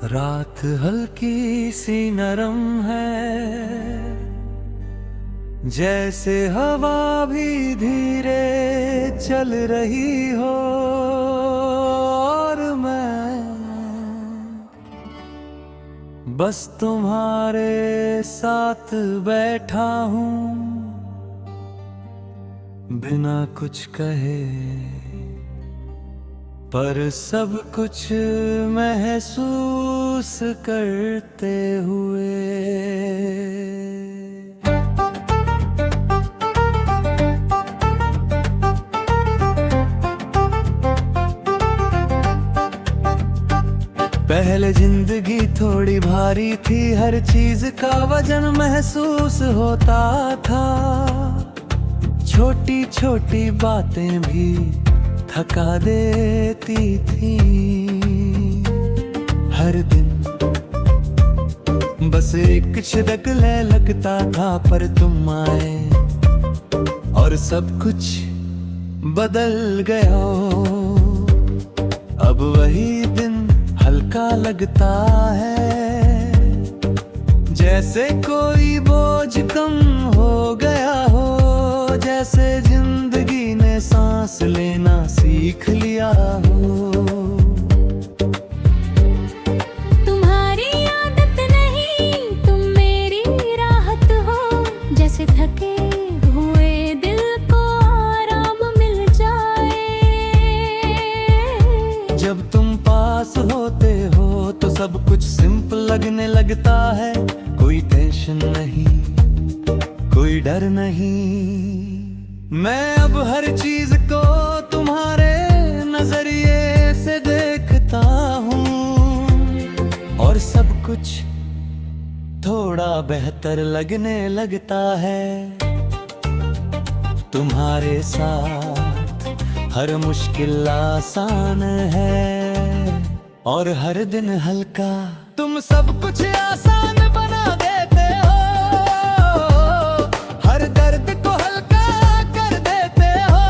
रात हल्की सी नरम है, जैसे हवा भी धीरे चल रही हो। और मैं बस तुम्हारे साथ बैठा हूँ, बिना कुछ कहे, पर सब कुछ महसूस करते हुए। पहले जिंदगी थोड़ी भारी थी, हर चीज का वजन महसूस होता था। छोटी छोटी बातें भी थका देती थी। हर दिन बस एक छिड़कने लगता था, पर तुम आए और सब कुछ बदल गया। अब वही दिन हल्का लगता है, जैसे कोई बोझ कम हो गया हो, जैसे जिंदगी ने सांस लेना सीख लिया हो। तुम्हारी आदत नहीं, तुम मेरी राहत हो, जैसे थके हुए दिल को आराम मिल जाए। जब तुम पास होते हो तो सब कुछ सिंपल लगने लगता है। कोई टेंशन नहीं, कोई डर नहीं। मैं अब हर चीज को तुम्हारे नजरिए से देखता हूँ, और सब कुछ थोड़ा बेहतर लगने लगता है। तुम्हारे साथ हर मुश्किल आसान है, और हर दिन हल्का। तुम सब कुछ आसान बना देते हो, हर दर्द को हल्का कर देते हो।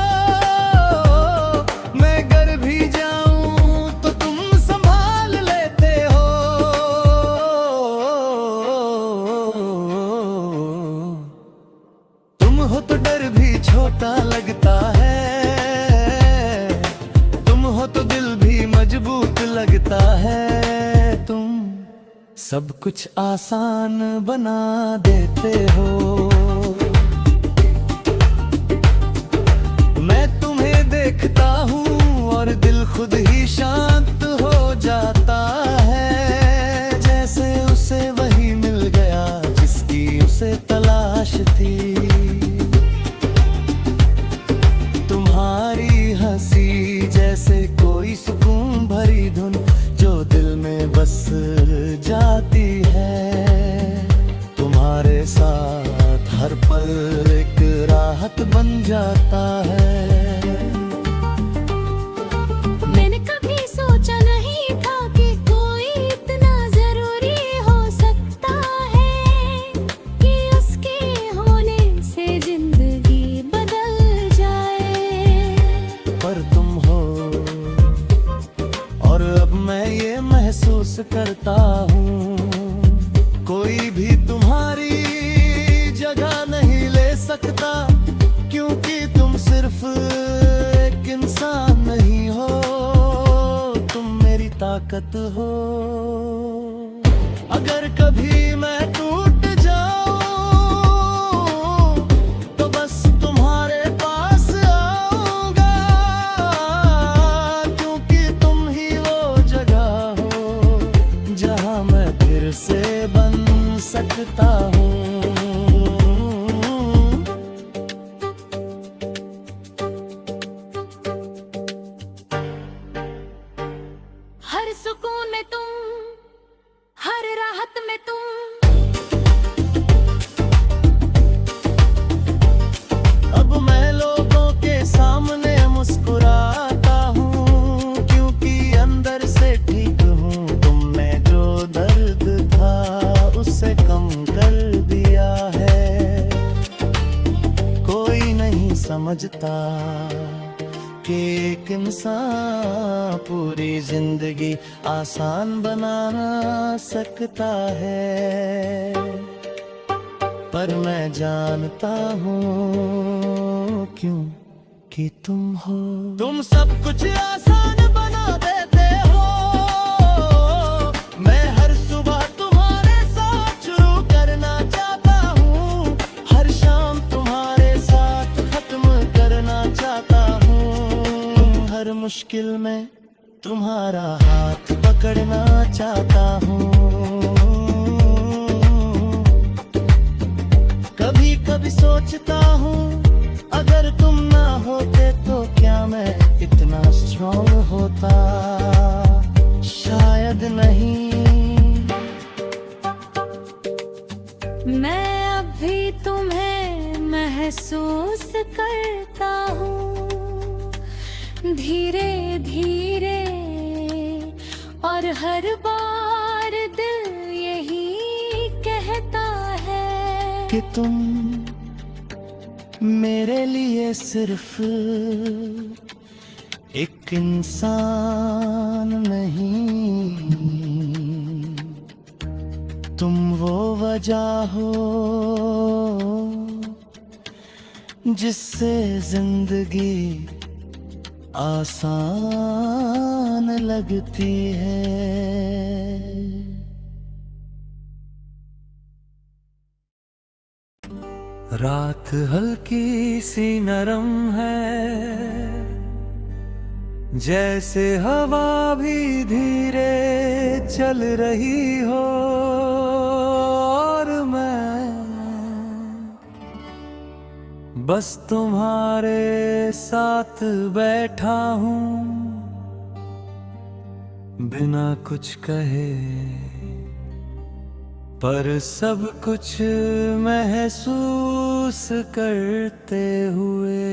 मैं गर भी जाऊं तो तुम संभाल लेते हो। तुम हो तो डर भी छोटा लगता है, तुम हो तो दिल भी मजबूत लगता है। तुम सब कुछ आसान बना देते हो। मैं तुम्हें देखता हूँ और दिल खुद ही शांत हो जाता है, जैसे उसे वही मिल गया जिसकी उसे तलाश थी। तुम्हारी हंसी जैसे कोई सुकून भरी धुन, जो दिल में बस जाती है। तुम्हारे साथ हर पल एक राहत बन जाता है। मैंने कभी सोचा नहीं था कि कोई इतना जरूरी हो सकता है, कि उसके होने से जिंदगी बदल जाए। पर तुम हो, और अब मैं ये महसूस करता हूँ, कोई भी तुम्हारी जगह नहीं ले सकता, क्योंकि तुम सिर्फ एक इंसान नहीं हो, तुम मेरी ताकत हो। अगर कभी मैं टूट जाऊं तो बस तुम्हारे पास आऊंगा, क्योंकि तुम ही वो जगह हो जहां मैं फिर से बन सकता हूँ। हर सुकून में तुम, हर राहत में तुम। अब मैं लोगों के सामने मुस्कुराता हूँ, क्योंकि अंदर से ठीक हूँ। तुमने जो दर्द था उसे कम कर दिया है। कोई नहीं समझता कि एक इंसान पूरी जिंदगी आसान बना सकता है, पर मैं जानता हूँ क्यों कि तुम हो। तुम सब कुछ आसान बना देते हो। मैं हर सुबह तुम्हारे साथ शुरू करना चाहता हूँ, हर शाम तुम्हारे साथ खत्म करना चाहता हूँ, हर मुश्किल में तुम्हारा हाथ पकड़ना चाहता हूँ। कभी कभी सोचता हूँ अगर तुम ना होते तो क्या मैं इतना स्ट्रॉन्ग होता, शायद नहीं। मैं अभी तुम्हें महसूस करता हूँ, धीरे धीरे, और हर बार दिल यही कहता है कि तुम मेरे लिए सिर्फ एक इंसान नहीं, तुम वो वजह हो जिससे जिंदगी आसान लगती है। रात हल्की सी नरम है, जैसे हवा भी धीरे चल रही हो, और मैं बस तुम्हारे साथ बैठा हूँ, बिना कुछ कहे, पर सब कुछ महसूस करते हुए।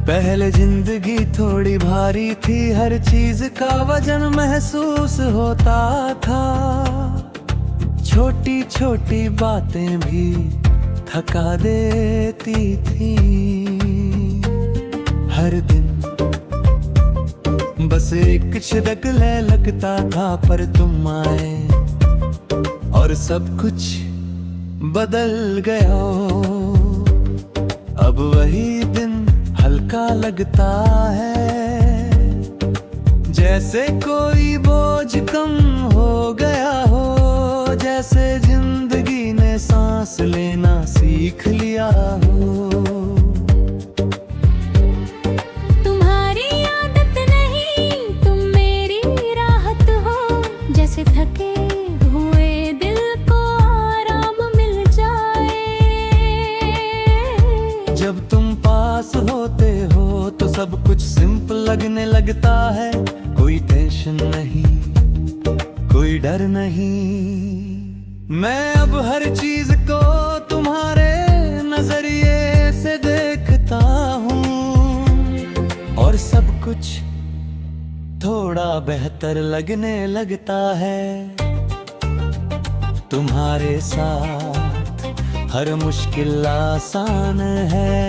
पहले जिंदगी थोड़ी भारी थी, हर चीज का वजन महसूस होता था, छोटी छोटी बातें भी थका देती थी। हर दिन बस एक छिड़क ले लगता था, पर तुम आए और सब कुछ बदल गया। अब वही दिन हल्का लगता है, जैसे कोई बोझ कम हो गया हो, जैसे जिंदगी ने सांस लेना सीख लिया हो। तुम्हारी आदत नहीं, तुम मेरी राहत हो, जैसे थके हुए दिल को आराम मिल जाए। जब तुम पास होते हो तो सब कुछ सिंपल लगने लगता है, कोई टेंशन नहीं, कोई डर नहीं। मैं अब हर चीज को तुम्हारे नजरिए से देखता हूँ, और सब कुछ थोड़ा बेहतर लगने लगता है। तुम्हारे साथ हर मुश्किल आसान है,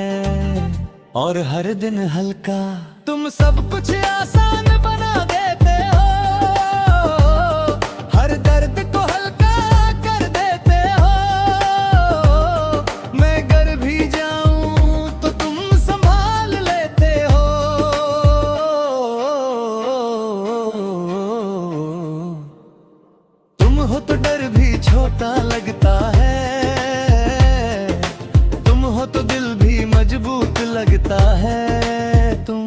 और हर दिन हल्का। तुम सब कुछ आसान बना देते हो, हर दर्द को हल्का कर देते हो। मैं गर भी जाऊं तो तुम संभाल लेते हो। तुम हो तो डर भी छोटा लगता है, तुम हो तो दिल भी मजबूत लगता है। तुम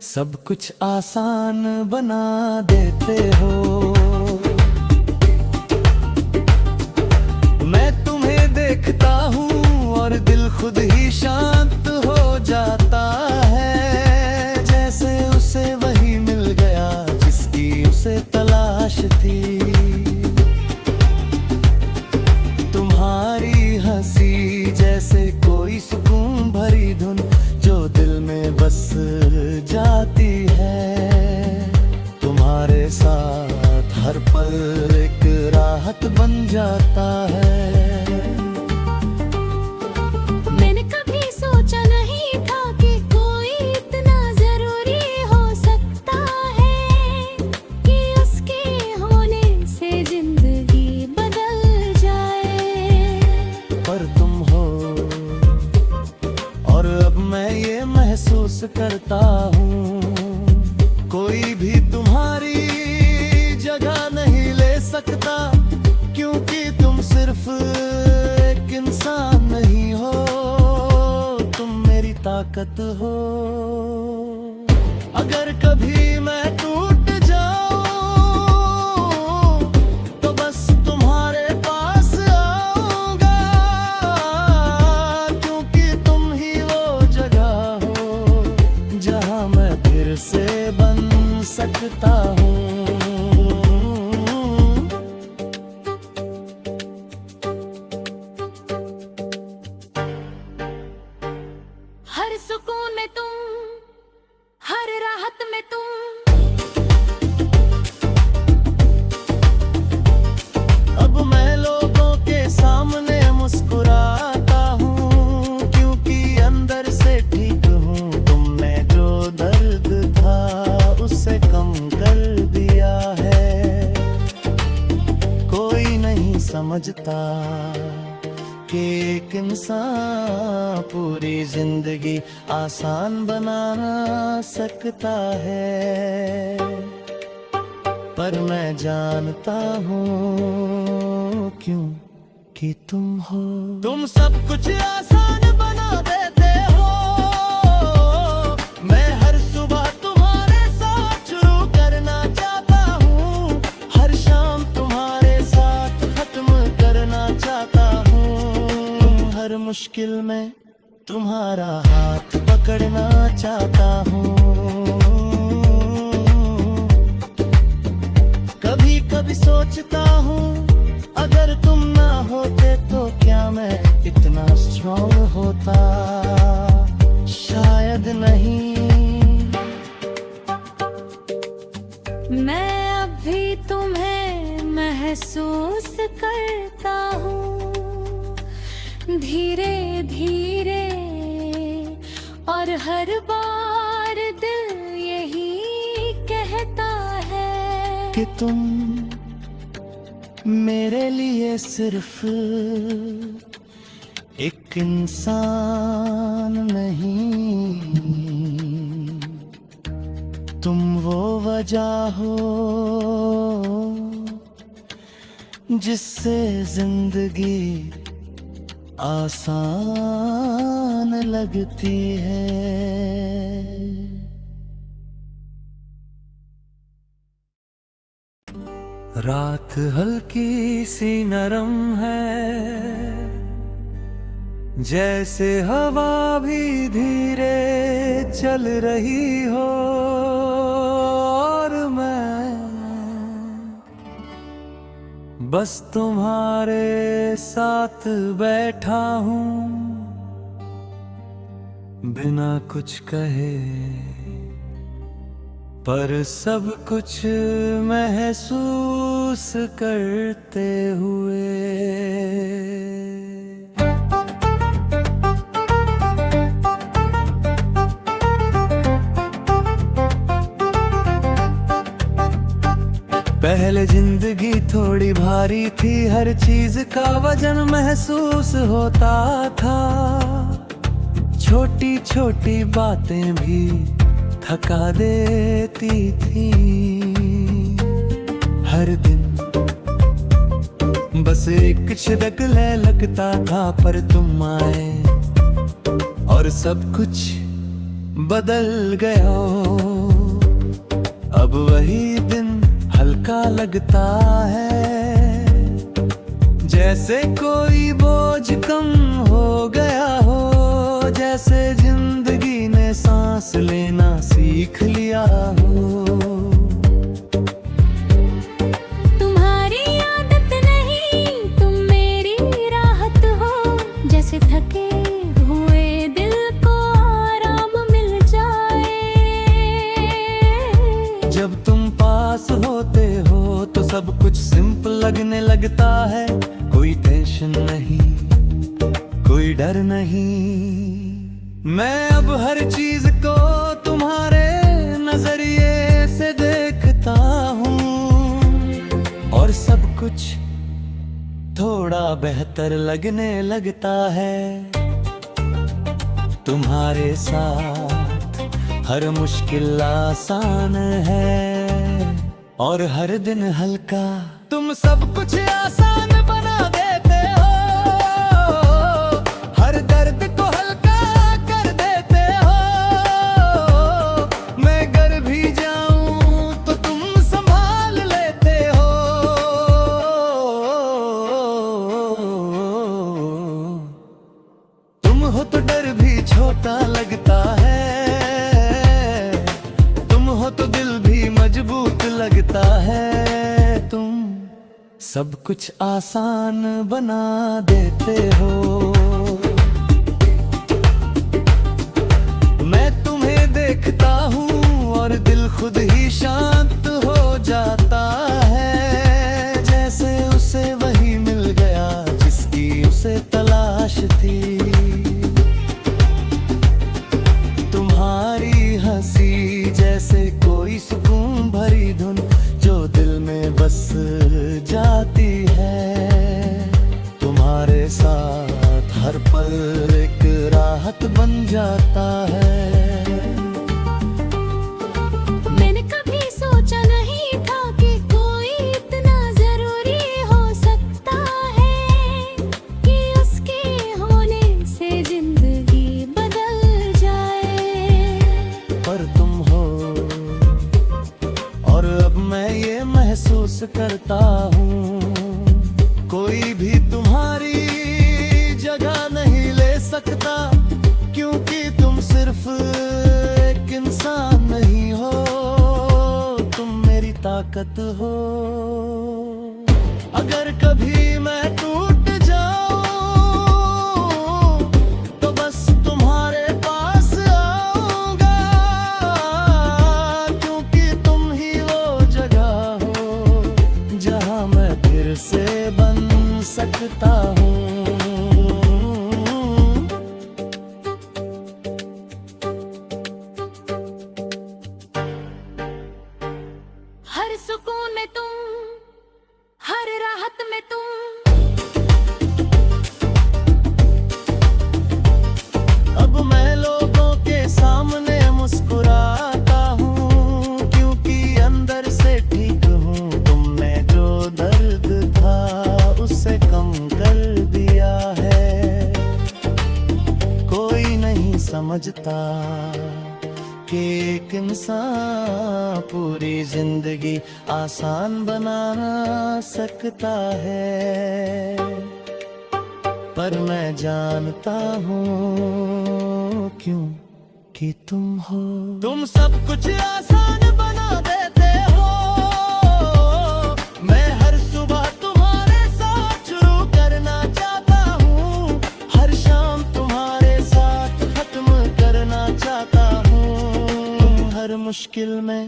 सब कुछ आसान बना देते हो। मैं तुम्हें देखता हूँ और दिल खुद ही शांत हो जाता है, जैसे उसे वही मिल गया जिसकी उसे तलाश थी। तुम्हारी हंसी जैसे कोई सुकून भरी धुन जो दिल में बस जाती है। तुम्हारे साथ पर तुम हो। और अब मैं ये महसूस करता हूँ, कोई भी तुम्हारी जगह नहीं ले सकता, क्योंकि तुम सिर्फ एक इंसान नहीं हो, तुम मेरी ताकत हो। अगर कभी मैं टूट जाऊं तो बस तुम्हारे पास आऊंगा, क्योंकि तुम ही वो जगह हो जहां मैं फिर से बन सकता हूँ। हर सुकून में तुम, हर राहत में तुम। अब मैं लोगों के सामने मुस्कुराता हूँ, क्योंकि अंदर से ठीक हूँ। तुमने जो दर्द था उसे कम कर दिया है। कोई नहीं समझता कि एक इंसान पूरी जिंदगी आसान बना सकता है। पर मैं जानता हूँ क्यों कि तुम हो। तुम सब कुछ आसान बना देते हो। मैं हर सुबह तुम्हारे साथ शुरू करना चाहता हूँ, हर शाम तुम्हारे साथ खत्म करना चाहता हूँ। हर मुश्किल में तुम्हारा हाथ पकड़ना चाहता हूँ। कभी कभी सोचता हूँ, अगर तुम ना होते तो क्या मैं इतना स्ट्रॉन्ग होता। शायद नहीं। मैं अभी तुम्हें महसूस करता हूँ, धीरे धीरे। और हर बार दिल यही कहता है कि तुम मेरे लिए सिर्फ एक इंसान नहीं, तुम वो वजह हो जिससे जिंदगी आसान लगती है। रात हल्की सी नरम है, जैसे हवा भी धीरे चल रही हो। और मैं बस तुम्हारे साथ बैठा हूँ, बिना कुछ कहे, पर सब कुछ महसूस करते हुए। पहले जिंदगी थोड़ी भारी थी, हर चीज का वजन महसूस होता था। छोटी छोटी बातें भी थका देती थी। हर दिन बस एक छिड़कने लगता था, पर तुम आए और सब कुछ बदल गया। अब वही दिन हल्का लगता है, जैसे कोई बोझ कम हो गया हो, जैसे जिंदगी ने सांस लेना सीख लिया हो। तुम्हारी आदत नहीं, तुम मेरी राहत हो। जैसे थके हुए दिल को आराम मिल जाए। जब तुम पास होते हो तो सब कुछ सिंपल लगने लगता है। कोई टेंशन नहीं, कोई डर नहीं। मैं अब हर चीज को तुम्हारे नजरिए से देखता हूँ, और सब कुछ थोड़ा बेहतर लगने लगता है। तुम्हारे साथ हर मुश्किल आसान है और हर दिन हल्का। तुम सब कुछ आसान बना देते हो, हर दर्द को हल्का कर देते हो। मैं गर भी जाऊं तो तुम संभाल लेते हो। तुम हो तो डर भी छोटा लगता है, तुम हो तो दिल भी मजबूत लगता है। तुम सब कुछ आसान बना देते हो। मैं तुम्हें देखता हूँ और दिल खुद ही शांत हो जाता है, जैसे उसे वही मिल गया जिसकी उसे तलाश थी। तुम्हारी हंसी जैसे कोई सुकून भरी धुन जो दिल में बस जाती है। तुम्हारे साथ हर पल एक राहत बन जाता है। मैंने कभी सोचा नहीं था कि कोई इतना जरूरी हो सकता है, कि उसके होने से जिंदगी बदल जाए। पर तुम हो और अब मैं ये महसूस करता हूँ, कोई भी तुम्हारी जगह नहीं ले सकता, क्योंकि तुम सिर्फ एक इंसान नहीं हो, तुम मेरी ताकत हो। अगर कभी मैं टूट जाऊं तो बस तुम्हारे पास आऊंगा, क्योंकि तुम ही वो जगह हो जहां मैं फिर से बन सकता हूँ। हर सुकून में तुम, हर राहत में तुम। अब मैं लोगों के सामने मुस्कुराता हूँ, क्योंकि अंदर से ठीक हूँ। तुमने जो दर्द था उसे कम कर दिया है। कोई नहीं समझता कि एक इंसान पूरी जिंदगी आसान बना सकता है। पर मैं जानता हूँ क्यों कि तुम हो। तुम सब कुछ आसान बना देते हो। मैं हर सुबह तुम्हारे साथ शुरू करना चाहता हूँ, हर शाम तुम्हारे साथ खत्म करना चाहता हूँ। हर मुश्किल में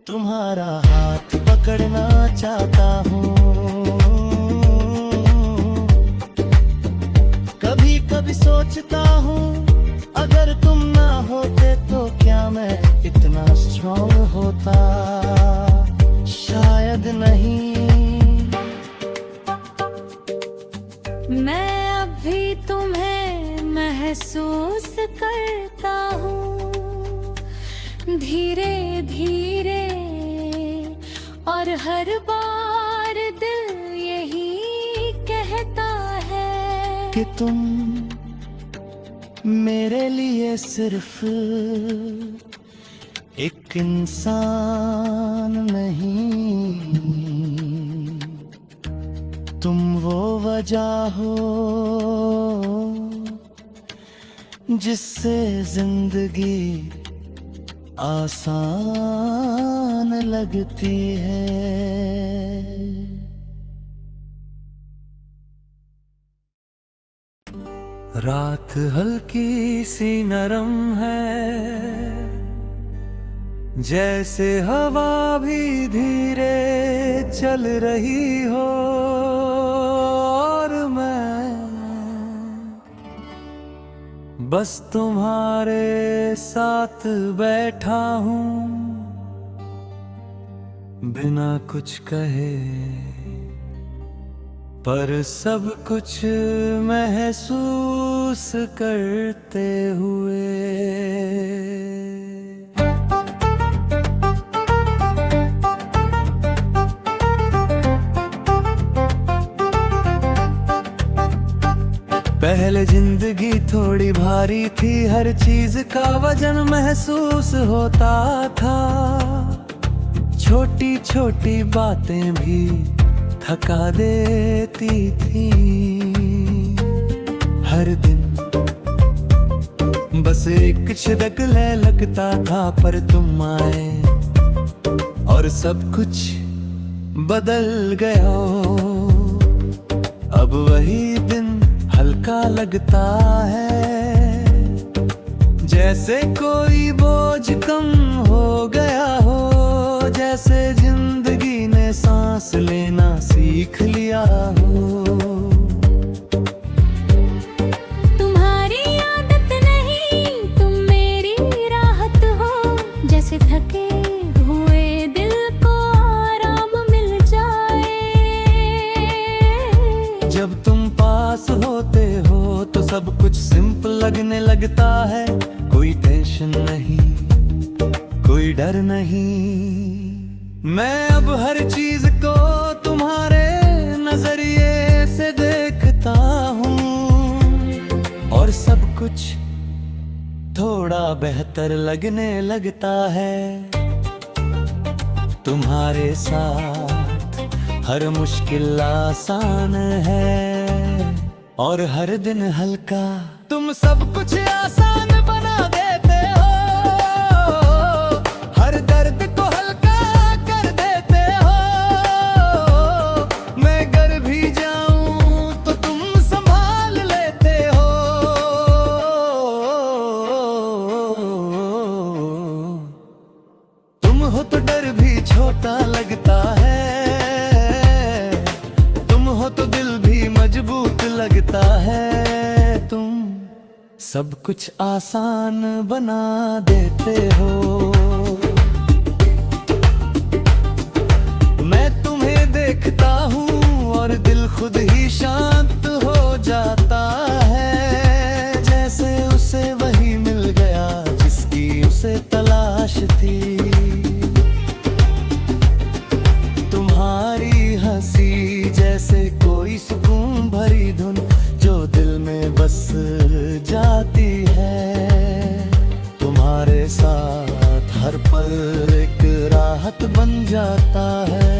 तुम्हारा हाथ पकड़ना चाहता हूँ। कभी कभी सोचता हूँ अगर तुम ना होते तो क्या मैं इतना स्ट्रॉन्ग होता। शायद नहीं। मैं अभी तुम्हें महसूस करता हूँ, धीरे धीरे, और हर बार दिल यही कहता है कि तुम मेरे लिए सिर्फ एक इंसान नहीं, तुम वो वजह हो जिससे जिंदगी आसान लगती है। रात हल्की सी नरम है, जैसे हवा भी धीरे चल रही हो, और मैं बस तुम्हारे साथ बैठा हूँ, बिना कुछ कहे पर सब कुछ महसूस करते हुए। पहले जिंदगी थोड़ी भारी थी, हर चीज का वजन महसूस होता था। छोटी छोटी बातें भी थका देती थी। हर दिन बस एक छिड़कले लगता था, पर तुम आए और सब कुछ बदल गया। अब वही दिन हल्का लगता है, जैसे कोई बोझ कम हो गया हो, जैसे जिंदगी ने सांस लेना सीख लिया हो। तुम्हारी आदत नहीं, तुम मेरी राहत हो, जैसे थके हुए दिल को आराम मिल जाए। जब तुम पास होते हो तो सब कुछ सिंपल लगने लगता है। कोई टेंशन नहीं, कोई डर नहीं। मैं अब हर चीज को तुम्हारे नजरिए से देखता हूँ, और सब कुछ थोड़ा बेहतर लगने लगता है। तुम्हारे साथ हर मुश्किल आसान है, और हर दिन हल्का। तुम सब कुछ आसान बना देते हो, हर दर्द को हल्का कर देते हो। मैं गर भी जाऊं तो तुम संभाल लेते हो। तुम हो तो डर भी छोटा लगता है, तुम हो तो दिल भी मजबूत लगता है। तुम सब कुछ आसान बना देते हो। मैं तुम्हें देखता हूँ और दिल खुद ही शांत हो जाता है, जैसे उसे वही मिल गया जिसकी उसे तलाश थी। तुम्हारी हंसी जैसे कोई सुकून भरी धुन, जो दिल में बस जाती है। तुम्हारे साथ हर पल एक राहत बन जाता है।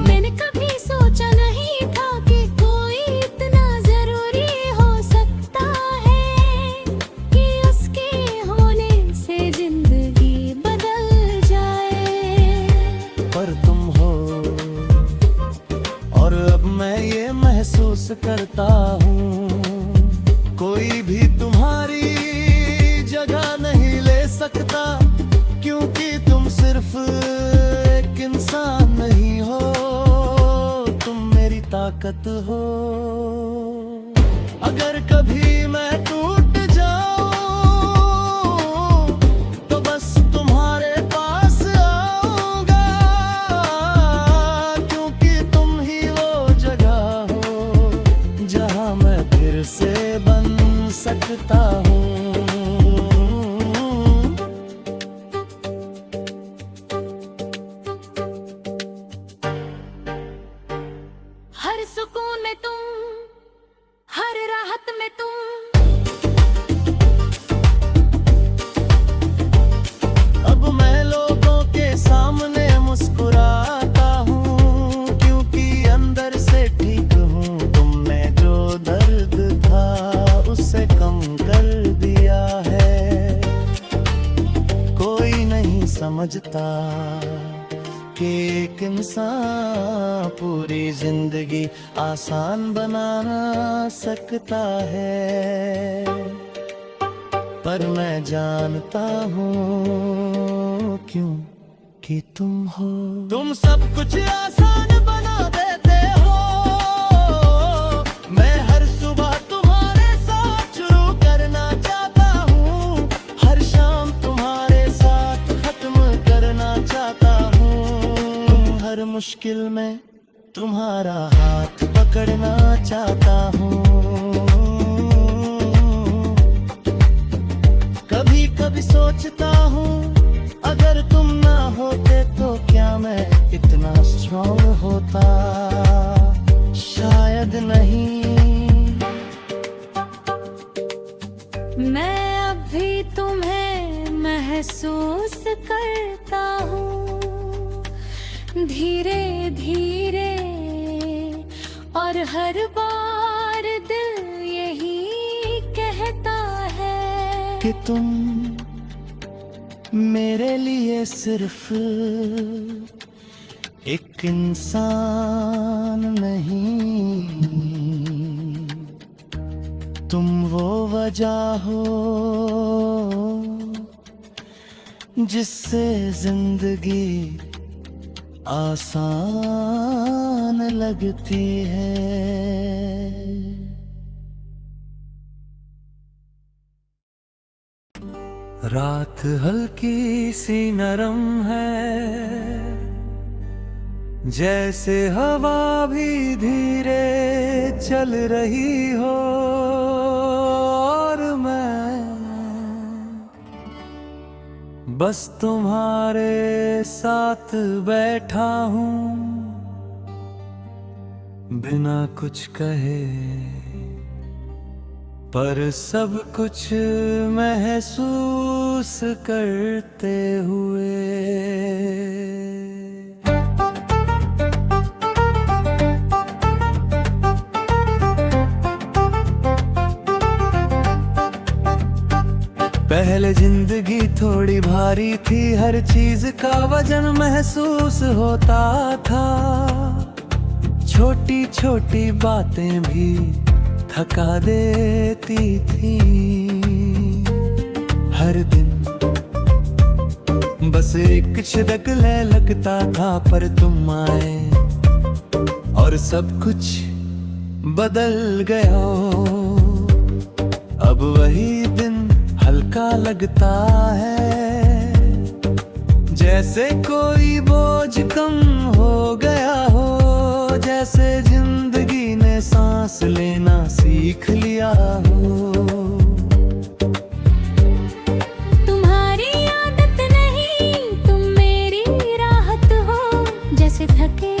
मैंने कभी सोचा नहीं था कि कोई इतना जरूरी हो सकता है, कि उसके होने से जिंदगी बदल जाए। पर तुम हो, और अब मैं ये महसूस करता हूँ, कोई भी तुम्हारी जगह नहीं ले सकता, क्योंकि तुम सिर्फ एक इंसान नहीं हो, तुम मेरी ताकत हो। अगर कभी मैं टूट जाऊं तो बस तुम्हारे पास आऊंगा, क्योंकि तुम ही वो जगह हो जहां मैं फिर से बन सकता हूँ। हर सुकून में तुम, हर राहत में तुम। अब मैं लोगों के सामने मुस्कुराता हूँ, क्योंकि अंदर से ठीक हूँ। तुमने जो दर्द था उसे कम कर दिया है। कोई नहीं समझता कि एक इंसान पूरी जिंदगी आसान बना सकता है, पर मैं जानता हूँ क्यों कि तुम हो। तुम सब कुछ आसान बना देते हो। मैं हर सुबह तुम्हारे साथ शुरू करना चाहता हूँ, हर शाम तुम्हारे साथ खत्म करना चाहता हूँ। हर मुश्किल में तुम्हारा हाथ पकड़ना चाहता हूँ। कभी कभी सोचता हूँ अगर तुम ना होते तो क्या मैं इतना स्ट्रॉन्ग होता, शायद नहीं। मैं अभी तुम्हें महसूस करता हूँ धीरे धीरे, और हर बार दिल यही कहता है कि तुम मेरे लिए सिर्फ एक इंसान नहीं, तुम वो वजह हो जिससे जिंदगी आसान लगती है। रात हल्की सी नरम है, जैसे हवा भी धीरे चल रही हो, और मैं बस तुम्हारे साथ बैठा हूँ बिना कुछ कहे, पर सब कुछ महसूस करते हुए। पहले जिंदगी थोड़ी भारी थी, हर चीज का वजन महसूस होता था, छोटी छोटी बातें भी थका देती थी। हर दिन बस एक छिड़क ले लगता था, पर तुम आए और सब कुछ बदल गया। अब वही दिन हल्का लगता है, जैसे कोई बोझ कम हो गया हो, जैसे जिंदगी ने सांस लेना सीख लिया हो। तुम्हारी आदत नहीं, तुम मेरी राहत हो, जैसे थके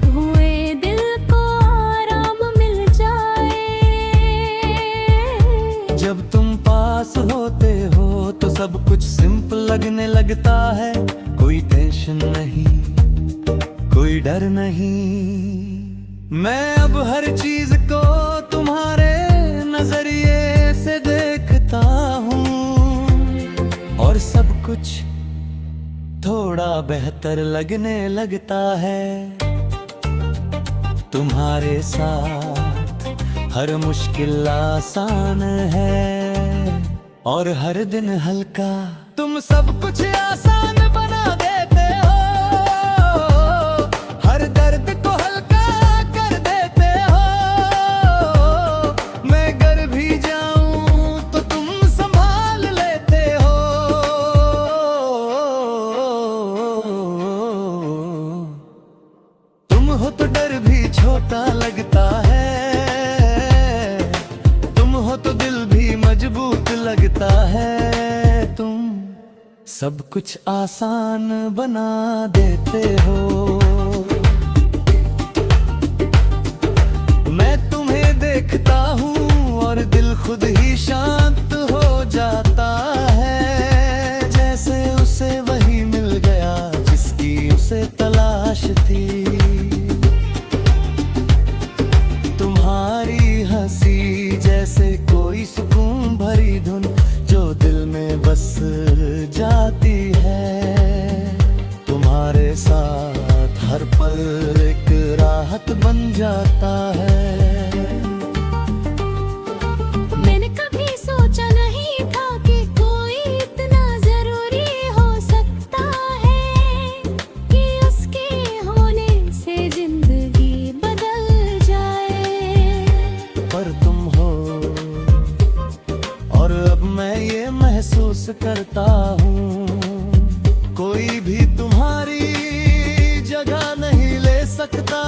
हुए दिल को आराम मिल जाए। जब तुम पास होते हो तो सब कुछ सिंपल लगने लगता है, कोई टेंशन नहीं, कोई डर नहीं। मैं अब हर चीज को तुम्हारे नजरिए से देखता हूँ, और सब कुछ थोड़ा बेहतर लगने लगता है। तुम्हारे साथ हर मुश्किल आसान है, और हर दिन हल्का। तुम सब कुछ आसान बना देते हो, हर दर्द को हल्का कर देते हो। मैं गर भी जाऊं तो तुम संभाल लेते हो। तुम हो तो डर भी छोटा लगता है, तुम हो तो दिल भी मजबूत लगता है। तुम सब कुछ आसान बना देते हो। मैं तुम्हें देखता हूँ और दिल खुद ही शांत हो जाता है, जैसे उसे वही मिल गया जिसकी उसे तलाश थी। तुम्हारी हंसी जैसे कोई सुकून भरी धुन जो दिल में बस जाती है। तुम्हारे साथ हर पल एक राहत बन जाता है। मैंने कभी सोचा नहीं था कि कोई इतना जरूरी हो सकता है, कि उसके होने से जिंदगी बदल जाए। पर तुम हो, और अब मैं ये महसूस करता हूँ, कोई भी तुम्हारी जगह नहीं ले सकता,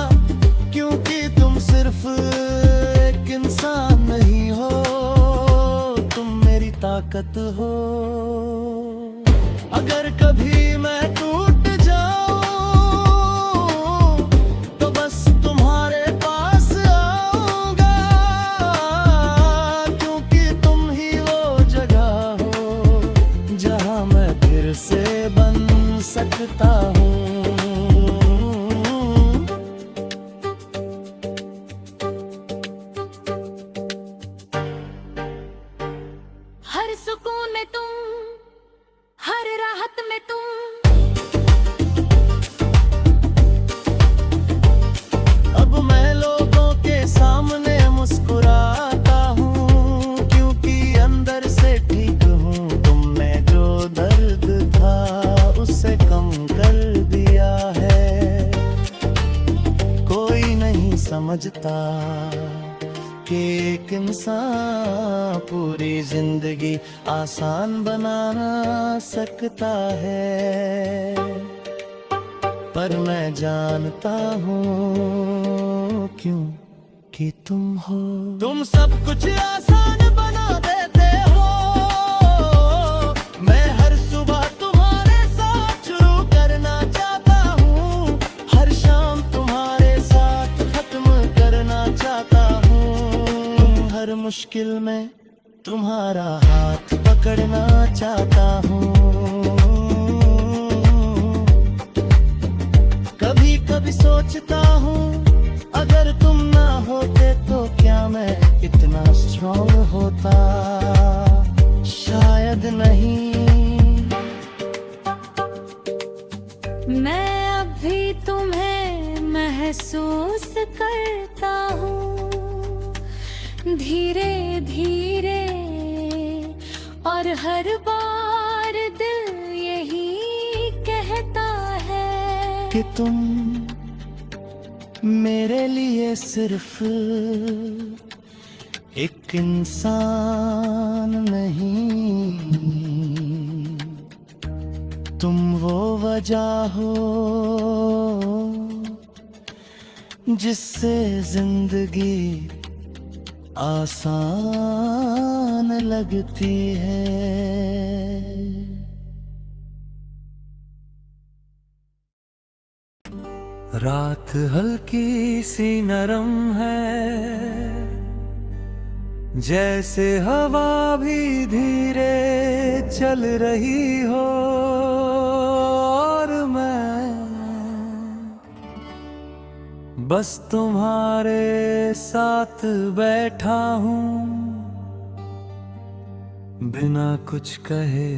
ताकत हो। अगर कभी मैं टूट जाऊं तो बस तुम्हारे पास आऊंगा, क्योंकि तुम ही वो जगह हो जहां मैं फिर से बन सकता हूँ। हर सुकून में तुम, हर राहत में तुम। अब मैं लोगों के सामने मुस्कुराता हूँ, क्योंकि अंदर से ठीक हूँ। तुमने जो दर्द था उसे कम कर दिया है। कोई नहीं समझता कि एक इंसान पूरी जिंदगी आसान बना सकता है। पर मैं जानता हूँ क्यों कि तुम हो। तुम सब कुछ आसान बना देते हो। मैं हर सुबह तुम्हारे साथ शुरू करना चाहता हूँ, हर शाम तुम्हारे साथ खत्म करना चाहता हूँ। हर मुश्किल में तुम्हारा हाथ पकड़ना चाहता हूँ। कभी कभी सोचता हूँ अगर तुम ना होते तो क्या मैं इतना स्ट्रॉन्ग होता। शायद नहीं। मैं अभी तुम्हें महसूस करता हूँ, धीरे धीरे, और हर बार दिल यही कहता है कि तुम मेरे लिए सिर्फ एक इंसान नहीं, तुम वो वजह हो जिससे जिंदगी आसान लगती है। रात हल्की सी नरम है, जैसे हवा भी धीरे चल रही हो। और मैं बस तुम्हारे साथ बैठा हूँ, बिना कुछ कहे